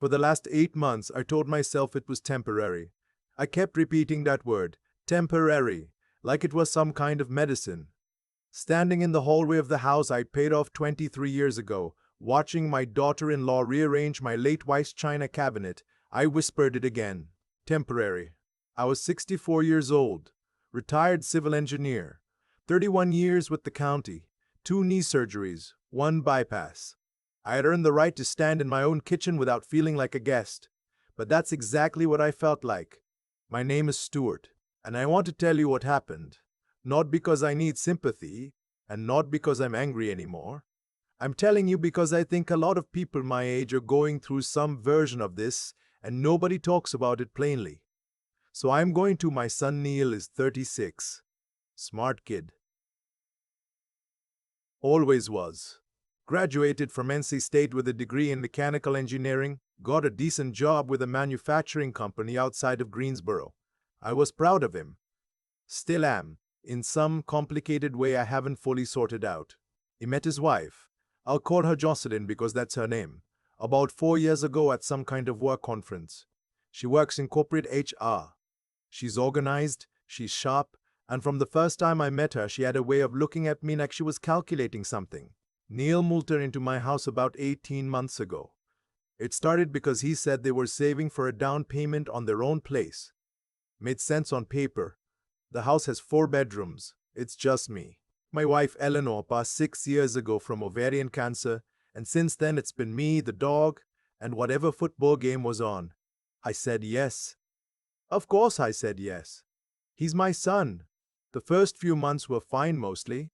For the last 8 months, I told myself it was temporary. I kept repeating that word, temporary, like it was some kind of medicine. Standing in the hallway of the house I paid off 23 years ago, watching my daughter-in-law rearrange my late wife's china cabinet, I whispered it again. Temporary. I was 64 years old, retired civil engineer, 31 years with the county, 2 knee surgeries, 1 bypass. I had earned the right to stand in my own kitchen without feeling like a guest. But that's exactly what I felt like. My name is Stuart, and I want to tell you what happened. Not because I need sympathy, and not because I'm angry anymore. I'm telling you because I think a lot of people my age are going through some version of this, and nobody talks about it plainly. So I'm going to. My son Neil is 36. Smart kid. Always was. Graduated from NC State with a degree in mechanical engineering, got a decent job with a manufacturing company outside of Greensboro. I was proud of him. Still am, in some complicated way I haven't fully sorted out. He met his wife. I'll call her Jocelyn because that's her name. About 4 years ago at some kind of work conference. She works in corporate HR. She's organized, she's sharp, and from the first time I met her, she had a way of looking at me like she was calculating something. Neil moved her into my house about 18 months ago. It started because he said they were saving for a down payment on their own place. Made sense on paper. The house has 4 bedrooms. It's just me. My wife Eleanor passed 6 years ago from ovarian cancer, and since then it's been me, the dog, and whatever football game was on. I said yes. Of course I said yes. He's my son. The first few months were fine mostly.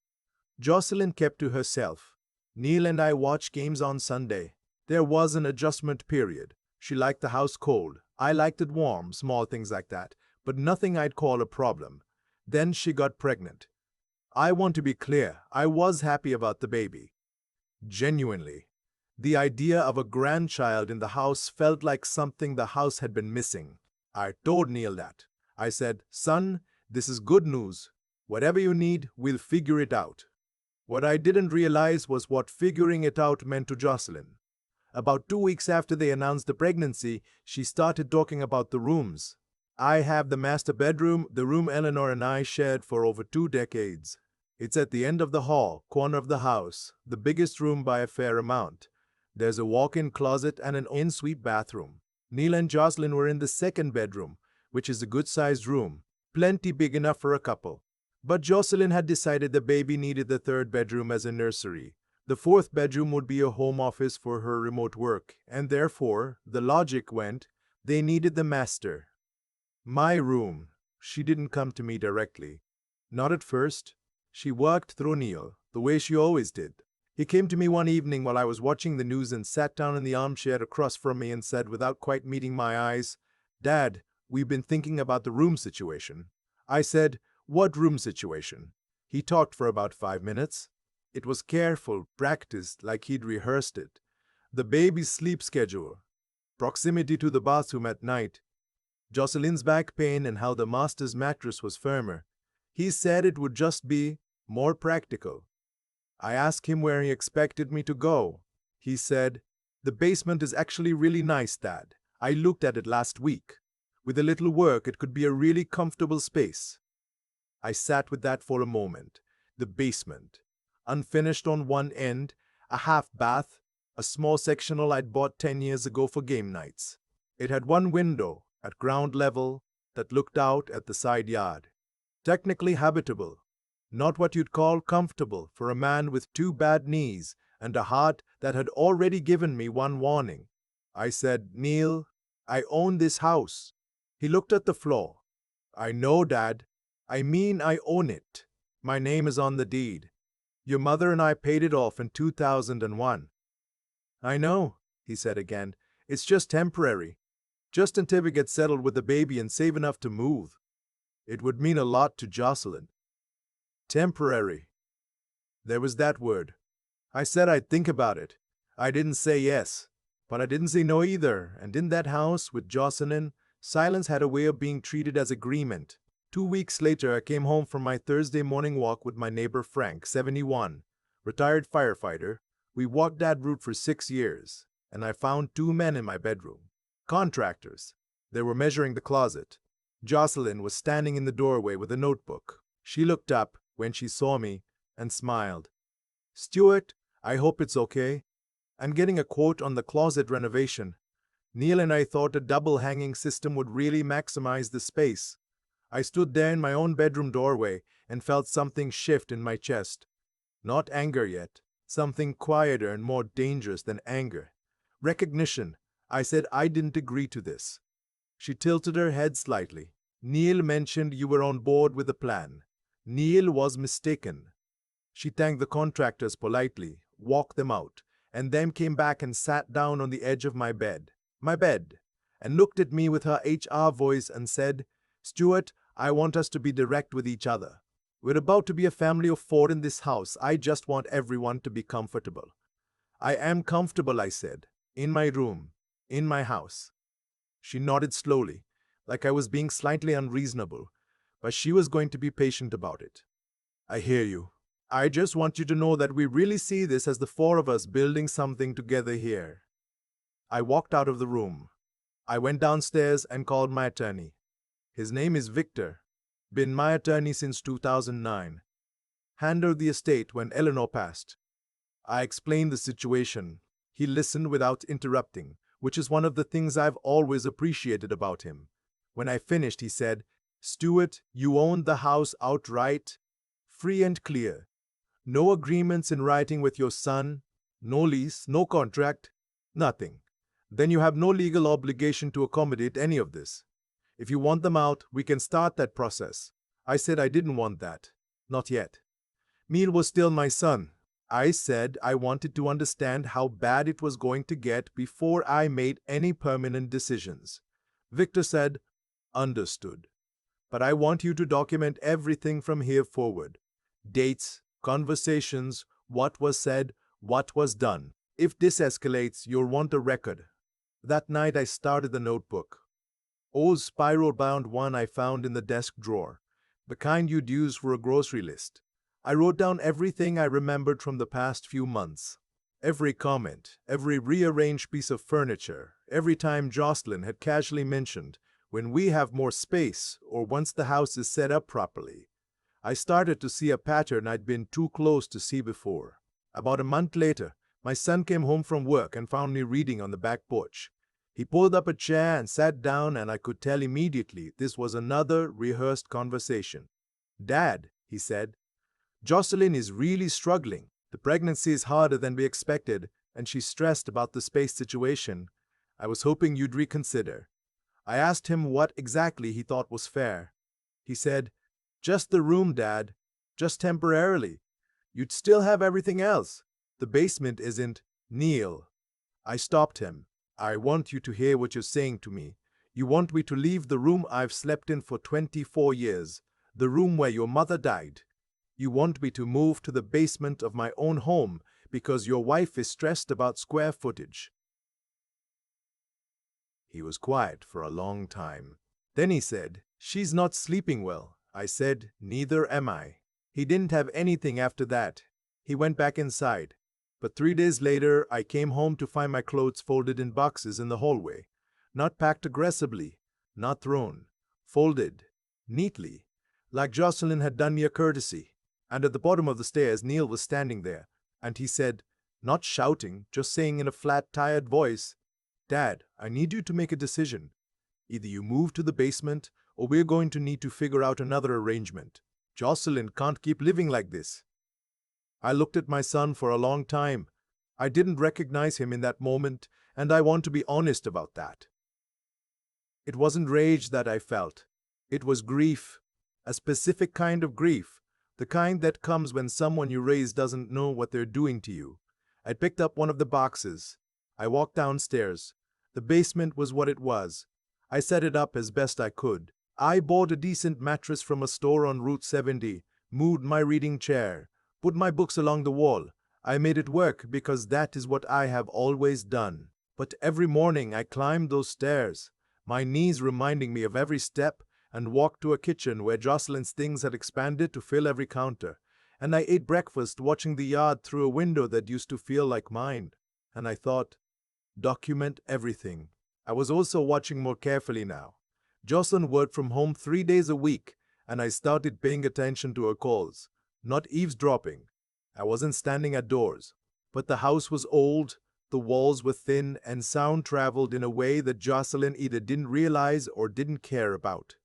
Jocelyn kept to herself. Neil and I watched games on Sunday. There was an adjustment period. She liked the house cold. I liked it warm, small things like that, but nothing I'd call a problem. Then she got pregnant. I want to be clear, I was happy about the baby. Genuinely. The idea of a grandchild in the house felt like something the house had been missing. I told Neil that. I said, son, this is good news. Whatever you need, we'll figure it out. What I didn't realize was what figuring it out meant to Jocelyn. About 2 weeks after they announced the pregnancy, she started talking about the rooms. I have the master bedroom, the room Eleanor and I shared for over 2 decades. It's at the end of the hall, corner of the house, the biggest room by a fair amount. There's a walk-in closet and an ensuite bathroom. Neil and Jocelyn were in the second bedroom, which is a good-sized room, plenty big enough for a couple. But Jocelyn had decided the baby needed the third bedroom as a nursery. The fourth bedroom would be a home office for her remote work, and therefore, the logic went, they needed the master. My room. She didn't come to me directly. Not at first. She worked through Neil, the way she always did. He came to me one evening while I was watching the news and sat down in the armchair across from me and said without quite meeting my eyes, Dad, we've been thinking about the room situation. I said, what room situation? He talked for about 5 minutes. It was careful, practiced, like he'd rehearsed it. The baby's sleep schedule, proximity to the bathroom at night, Jocelyn's back pain and how the master's mattress was firmer. He said it would just be more practical. I asked him where he expected me to go. He said, the basement is actually really nice, Dad. I looked at it last week. With a little work, it could be a really comfortable space. I sat with that for a moment. The basement. Unfinished on one end, a half bath, a small sectional I'd bought 10 years ago for game nights. It had one window, at ground level, that looked out at the side yard. Technically habitable. Not what you'd call comfortable for a man with 2 bad knees and a heart that had already given me one warning. I said, Neil, I own this house. He looked at the floor. I know, Dad. I mean I own it. My name is on the deed. Your mother and I paid it off in 2001. I know, he said again. It's just temporary. Just until we get settled with the baby and save enough to move. It would mean a lot to Jocelyn. Temporary. There was that word. I said I'd think about it. I didn't say yes, but I didn't say no either, and in that house with Jocelyn, silence had a way of being treated as agreement. 2 weeks later, I came home from my Thursday morning walk with my neighbor Frank, 71, retired firefighter. We walked that route for 6 years. and I found two men in my bedroom. Contractors. They were measuring the closet. Jocelyn was standing in the doorway with a notebook. She looked up when she saw me and smiled. "Stuart, I hope it's okay. I'm getting a quote on the closet renovation. Neil and I thought a double hanging system would really maximize the space." I stood there in my own bedroom doorway and felt something shift in my chest. Not anger yet, something quieter and more dangerous than anger. Recognition. I said I didn't agree to this. She tilted her head slightly. "Neil mentioned you were on board with the plan. Neil was mistaken." She thanked the contractors politely, walked them out, and then came back and sat down on the edge of my bed, and looked at me with her HR voice and said, "Stuart, I want us to be direct with each other. We're about to be a family of 4 in this house. I just want everyone to be comfortable." "I am comfortable," I said. "In my room. In my house." She nodded slowly, like I was being slightly unreasonable, but she was going to be patient about it. "I hear you. I just want you to know that we really see this as the 4 of us building something together here." I walked out of the room. I went downstairs and called my attorney. His name is Victor. Been my attorney since 2009. Handled the estate when Eleanor passed. I explained the situation. He listened without interrupting, which is one of the things I've always appreciated about him. When I finished, he said, "Stuart, you own the house outright, free and clear. No agreements in writing with your son, no lease, no contract, nothing. Then you have no legal obligation to accommodate any of this. If you want them out, we can start that process." I said I didn't want that. Not yet. Neil was still my son. I said I wanted to understand how bad it was going to get before I made any permanent decisions. Victor said, "Understood. But I want you to document everything from here forward. Dates, conversations, what was said, what was done. If this escalates, you'll want a record." That night I started the notebook. Old spiral-bound one I found in the desk drawer, the kind you'd use for a grocery list. I wrote down everything I remembered from the past few months. Every comment, every rearranged piece of furniture, every time Jocelyn had casually mentioned, "When we have more space," or "once the house is set up properly." I started to see a pattern I'd been too close to see before. About a month later, my son came home from work and found me reading on the back porch. He pulled up a chair and sat down, and I could tell immediately this was another rehearsed conversation. "Dad," he said, "Jocelyn is really struggling. The pregnancy is harder than we expected, and she's stressed about the space situation. I was hoping you'd reconsider." I asked him what exactly he thought was fair. He said, "Just the room, Dad. Just temporarily. You'd still have everything else. The basement isn't." "Neil." I stopped him. "I want you to hear what you're saying to me. You want me to leave the room I've slept in for 24 years, the room where your mother died. You want me to move to the basement of my own home because your wife is stressed about square footage." He was quiet for a long time. Then he said, "She's not sleeping well." I said, "Neither am I." He didn't have anything after that. He went back inside. But 3 days later, I came home to find my clothes folded in boxes in the hallway. Not packed aggressively, not thrown. Folded. Neatly. Like Jocelyn had done me a courtesy. And at the bottom of the stairs, Neil was standing there. And he said, not shouting, just saying in a flat, tired voice, "Dad, I need you to make a decision. Either you move to the basement, or we're going to need to figure out another arrangement. Jocelyn can't keep living like this." I looked at my son for a long time. I didn't recognize him in that moment, and I want to be honest about that. It wasn't rage that I felt. It was grief. A specific kind of grief. The kind that comes when someone you raise doesn't know what they're doing to you. I picked up one of the boxes. I walked downstairs. The basement was what it was. I set it up as best I could. I bought a decent mattress from a store on Route 70, moved my reading chair, put my books along the wall. I made it work because that is what I have always done. But every morning I climbed those stairs, my knees reminding me of every step, and walked to a kitchen where Jocelyn's things had expanded to fill every counter. And I ate breakfast watching the yard through a window that used to feel like mine. And I thought, Document everything. I was also watching more carefully now. Jocelyn worked from home 3 days a week, and I started paying attention to her calls, not eavesdropping. I wasn't standing at doors. But the house was old, the walls were thin, and sound traveled in a way that Jocelyn either didn't realize or didn't care about.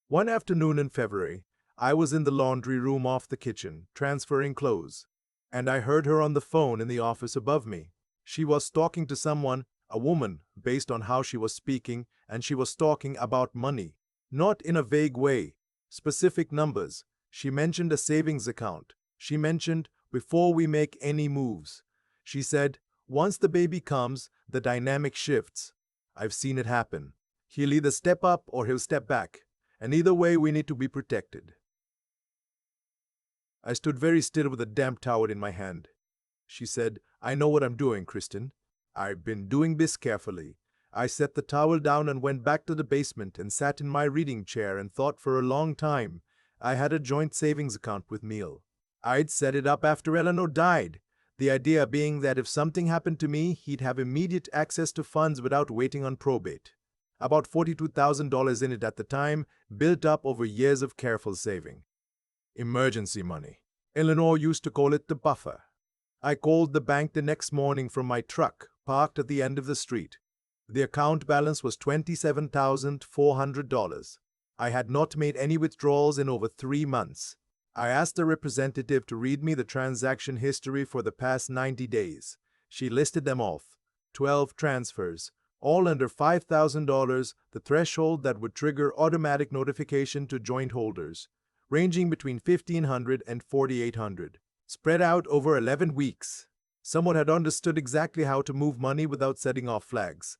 One afternoon in February, I was in the laundry room off the kitchen, transferring clothes, and I heard her on the phone in the office above me. She was talking to someone, a woman, based on how she was speaking, and she was talking about money. Not in a vague way. Specific numbers. She mentioned a savings account. She mentioned, before we make any moves. She said, once the baby comes, the dynamic shifts. I've seen it happen. He'll either step up or he'll step back. And either way, we need to be protected. I stood very still with a damp towel in my hand. She said, I know what I'm doing, Kristen. I've been doing this carefully. I set the towel down and went back to the basement and sat in my reading chair and thought for a long time. I had a joint savings account with Neil. I'd set it up after Eleanor died, the idea being that if something happened to me, he'd have immediate access to funds without waiting on probate. About $42,000 in it at the time, built up over years of careful saving. Emergency money. Eleanor used to call it the buffer. I called the bank the next morning from my truck, parked at the end of the street. The account balance was $27,400. I had not made any withdrawals in over 3 months. I asked the representative to read me the transaction history for the past 90 days. She listed them off. 12 transfers, all under $5,000, the threshold that would trigger automatic notification to joint holders, ranging between $1,500 and $4,800. Spread out over 11 weeks. Someone had understood exactly how to move money without setting off flags.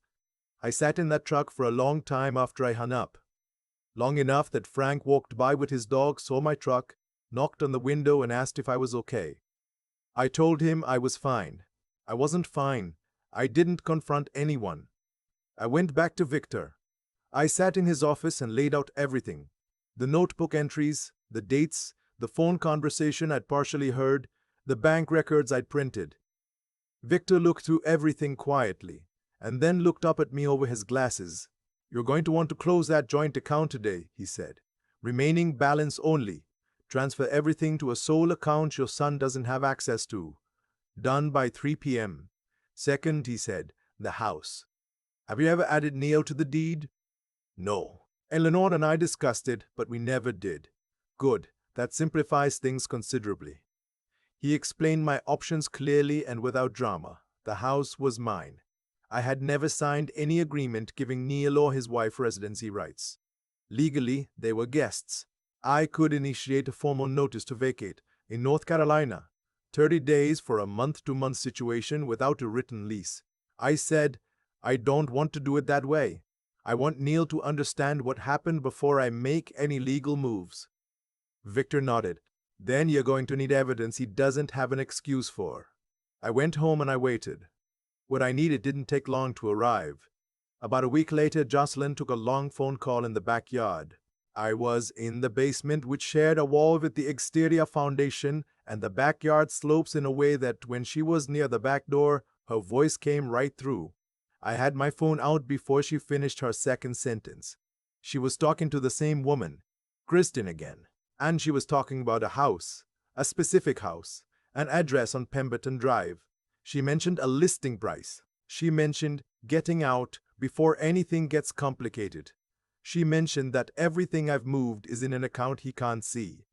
I sat in that truck for a long time after I hung up. Long enough that Frank walked by with his dog, saw my truck, knocked on the window and asked if I was okay. I told him I was fine. I wasn't fine. I didn't confront anyone. I went back to Victor. I sat in his office and laid out everything. The notebook entries, the dates, the phone conversation I'd partially heard, the bank records I'd printed. Victor looked through everything quietly, and then looked up at me over his glasses. You're going to want to close that joint account today, he said. Remaining balance only. Transfer everything to a sole account your son doesn't have access to. Done by 3 p.m. Second, he said, the house. Have you ever added Neil to the deed? No. Eleanor and I discussed it, but we never did. Good. That simplifies things considerably. He explained my options clearly and without drama. The house was mine. I had never signed any agreement giving Neil or his wife residency rights. Legally, they were guests. I could initiate a formal notice to vacate in North Carolina, 30 days for a month-to-month situation without a written lease. I said, I don't want to do it that way. I want Neil to understand what happened before I make any legal moves. Victor nodded. Then you're going to need evidence he doesn't have an excuse for. I went home and I waited. What I needed didn't take long to arrive. About a week later, Jocelyn took a long phone call in the backyard. I was in the basement, which shared a wall with the exterior foundation, and the backyard slopes in a way that when she was near the back door, her voice came right through. I had my phone out before she finished her second sentence. She was talking to the same woman, Kristen again. And she was talking about a house, a specific house, an address on Pemberton Drive. She mentioned a listing price. She mentioned getting out before anything gets complicated. She mentioned that everything I've moved is in an account he can't see.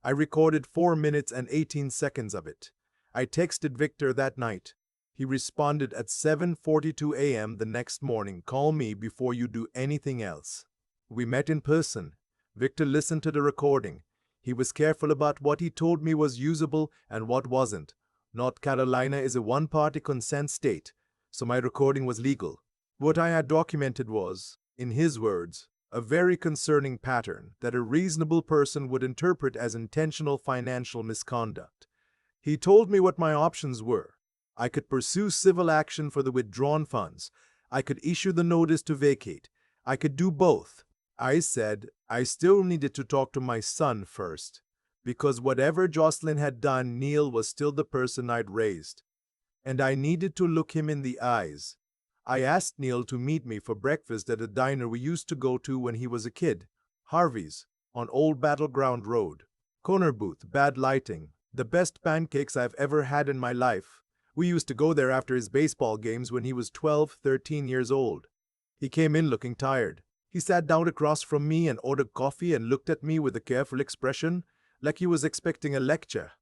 I recorded 4 minutes and 18 seconds of it. I texted Victor that night. He responded at 7:42 a.m. the next morning, call me before you do anything else. We met in person. Victor listened to the recording. He was careful about what he told me was usable and what wasn't. North Carolina is a one-party consent state, so my recording was legal. What I had documented was, in his words, a very concerning pattern that a reasonable person would interpret as intentional financial misconduct. He told me what my options were. I could pursue civil action for the withdrawn funds. I could issue the notice to vacate. I could do both. I said I still needed to talk to my son first, because whatever Jocelyn had done, Neil was still the person I'd raised, and I needed to look him in the eyes. I asked Neil to meet me for breakfast at a diner we used to go to when he was a kid, Harvey's, on Old Battleground Road. Corner booth, bad lighting, the best pancakes I've ever had in my life. We used to go there after his baseball games when he was 12, 13 years old. He came in looking tired. He sat down across from me and ordered coffee and looked at me with a careful expression, like he was expecting a lecture.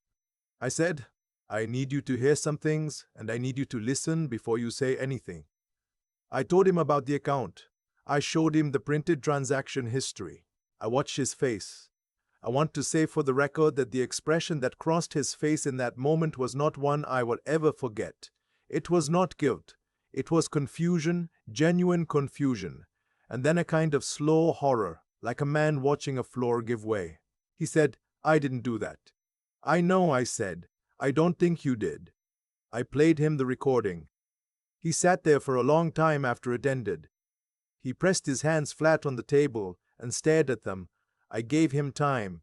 I said, "I need you to hear some things, and I need you to listen before you say anything." I told him about the account. I showed him the printed transaction history. I watched his face. I want to say for the record that the expression that crossed his face in that moment was not one I will ever forget. It was not guilt. It was confusion, genuine confusion, and then a kind of slow horror, like a man watching a floor give way. He said, "I didn't do that." "I know," I said. "I don't think you did." I played him the recording. He sat there for a long time after it ended. He pressed his hands flat on the table and stared at them. I gave him time.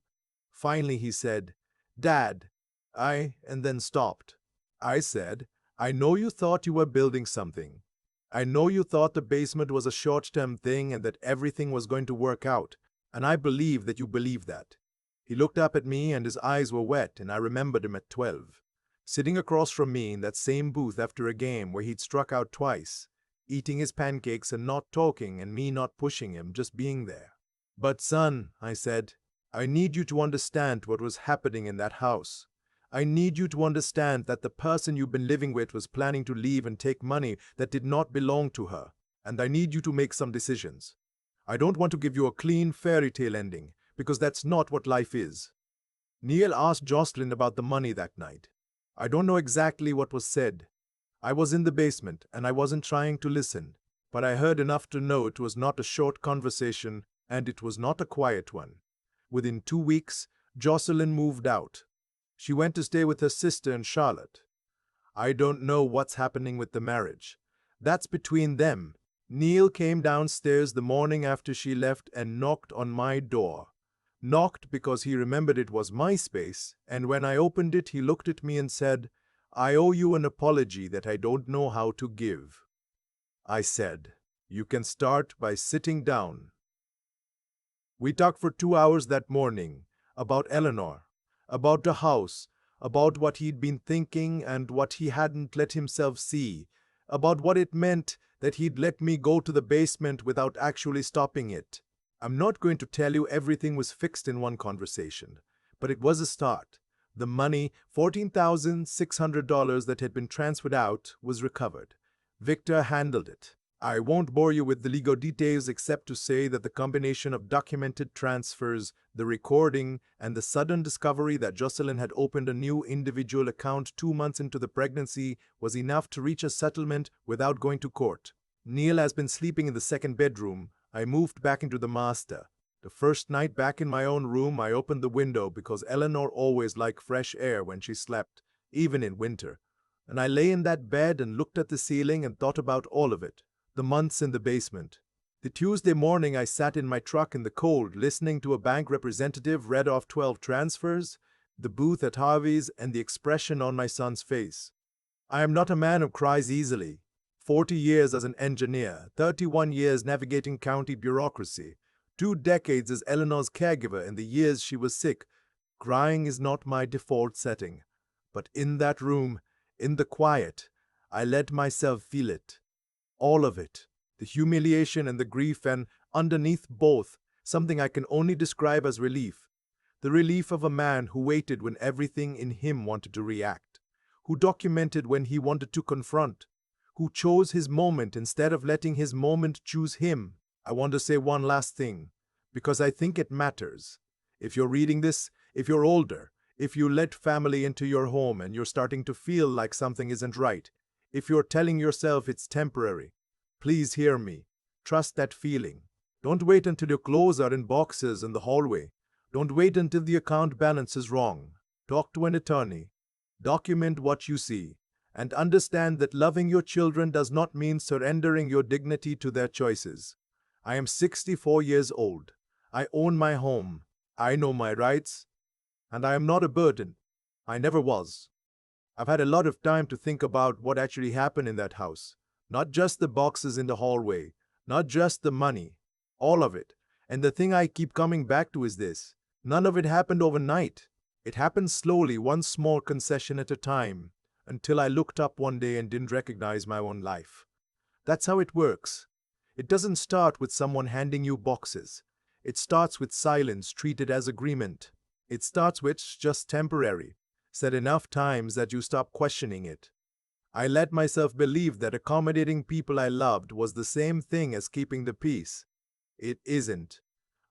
Finally he said, "Dad, and then stopped. I said, "I know you thought you were building something. I know you thought the basement was a short-term thing and that everything was going to work out, and I believe that you believe that." He looked up at me and his eyes were wet, and I remembered him at 12, sitting across from me in that same booth after a game where he'd struck out twice, eating his pancakes and not talking and me not pushing him, just being there. "But son," I said, "I need you to understand what was happening in that house. I need you to understand that the person you've been living with was planning to leave and take money that did not belong to her, and I need you to make some decisions. I don't want to give you a clean fairy tale ending, because that's not what life is." Neil asked Jocelyn about the money that night. I don't know exactly what was said. I was in the basement and I wasn't trying to listen, but I heard enough to know it was not a short conversation and it was not a quiet one. Within 2 weeks, Jocelyn moved out. She went to stay with her sister in Charlotte. I don't know what's happening with the marriage. That's between them. Neil came downstairs the morning after she left and knocked on my door. Knocked because he remembered it was my space, and when I opened it, he looked at me and said, "I owe you an apology that I don't know how to give." I said, "You can start by sitting down." We talked for 2 hours that morning about Eleanor, about the house, about what he'd been thinking and what he hadn't let himself see, about what it meant that he'd let me go to the basement without actually stopping it. I'm not going to tell you everything was fixed in one conversation, but it was a start. The money, $14,600 that had been transferred out, was recovered. Victor handled it. I won't bore you with the legal details except to say that the combination of documented transfers, the recording, and the sudden discovery that Jocelyn had opened a new individual account 2 months into the pregnancy was enough to reach a settlement without going to court. Neil has been sleeping in the second bedroom. I moved back into the master. The first night back in my own room, I opened the window because Eleanor always liked fresh air when she slept, even in winter. And I lay in that bed and looked at the ceiling and thought about all of it. The months in the basement. The Tuesday morning I sat in my truck in the cold, listening to a bank representative read off 12 transfers, the booth at Harvey's, and the expression on my son's face. I am not a man who cries easily. 40 years as an engineer, 31 years navigating county bureaucracy, 2 decades as Eleanor's caregiver in the years she was sick. Crying is not my default setting. But in that room, in the quiet, I let myself feel it. All of it, the humiliation and the grief, and underneath both, something I can only describe as relief. The relief of a man who waited when everything in him wanted to react, who documented when he wanted to confront, who chose his moment instead of letting his moment choose him. I want to say one last thing, because I think it matters. If you're reading this, if you're older, if you let family into your home and you're starting to feel like something isn't right, if you're telling yourself it's temporary, please hear me. Trust that feeling. Don't wait until your clothes are in boxes in the hallway. Don't wait until the account balance is wrong. Talk to an attorney. Document what you see. And understand that loving your children does not mean surrendering your dignity to their choices. I am 64 years old. I own my home. I know my rights. And I am not a burden. I never was. I've had a lot of time to think about what actually happened in that house. Not just the boxes in the hallway, not just the money, all of it. And the thing I keep coming back to is this: none of it happened overnight. It happened slowly, one small concession at a time, until I looked up one day and didn't recognize my own life. That's how it works. It doesn't start with someone handing you boxes. It starts with silence treated as agreement. It starts with just temporary, said enough times that you stop questioning it. I let myself believe that accommodating people I loved was the same thing as keeping the peace. It isn't.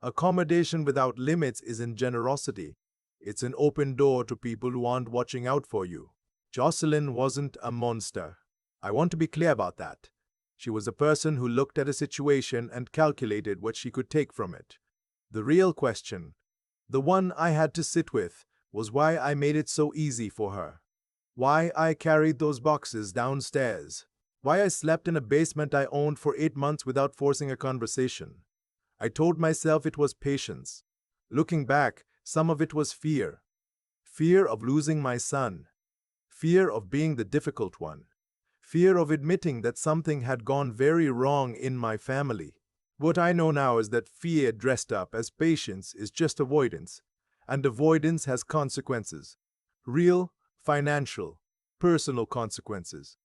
Accommodation without limits isn't generosity. It's an open door to people who aren't watching out for you. Jocelyn wasn't a monster. I want to be clear about that. She was a person who looked at a situation and calculated what she could take from it. The real question, the one I had to sit with, was why I made it so easy for her. Why I carried those boxes downstairs. Why I slept in a basement I owned for 8 months without forcing a conversation. I told myself it was patience. Looking back, some of it was fear. Fear of losing my son. Fear of being the difficult one. Fear of admitting that something had gone very wrong in my family. What I know now is that fear dressed up as patience is just avoidance, and avoidance has consequences. Real, financial, personal consequences.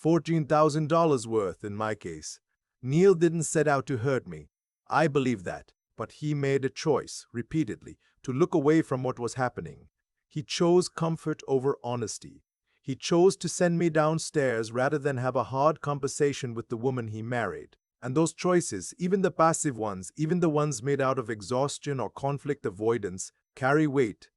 $14,000 worth in my case. Neil didn't set out to hurt me. I believe that, but he made a choice, repeatedly, to look away from what was happening. He chose comfort over honesty. He chose to send me downstairs rather than have a hard conversation with the woman he married. And those choices, even the passive ones, even the ones made out of exhaustion or conflict avoidance, carry weight.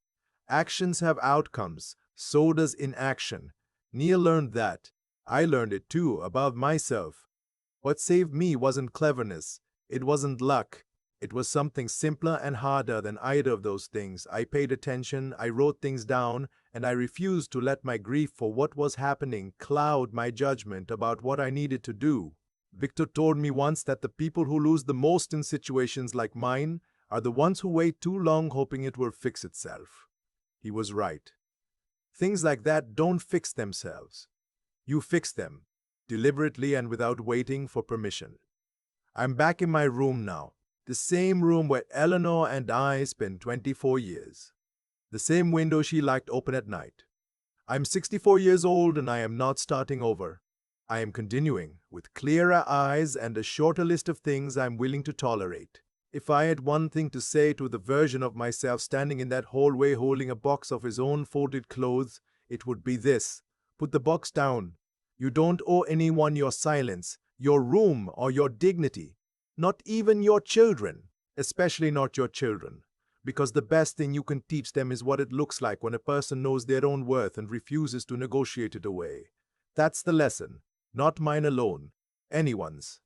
Actions have outcomes, so does inaction. Neil learned that. I learned it too, about myself. What saved me wasn't cleverness. It wasn't luck. It was something simpler and harder than either of those things. I paid attention, I wrote things down, and I refused to let my grief for what was happening cloud my judgment about what I needed to do. Victor told me once that the people who lose the most in situations like mine are the ones who wait too long hoping it will fix itself. He was right. Things like that don't fix themselves. You fix them, deliberately and without waiting for permission. I'm back in my room now. The same room where Eleanor and I spent 24 years. The same window she liked open at night. I'm 64 years old and I am not starting over. I am continuing, with clearer eyes and a shorter list of things I'm willing to tolerate. If I had one thing to say to the version of myself standing in that hallway holding a box of his own folded clothes, it would be this: put the box down. You don't owe anyone your silence, your room, or your dignity. Not even your children, especially not your children. Because the best thing you can teach them is what it looks like when a person knows their own worth and refuses to negotiate it away. That's the lesson, not mine alone, anyone's.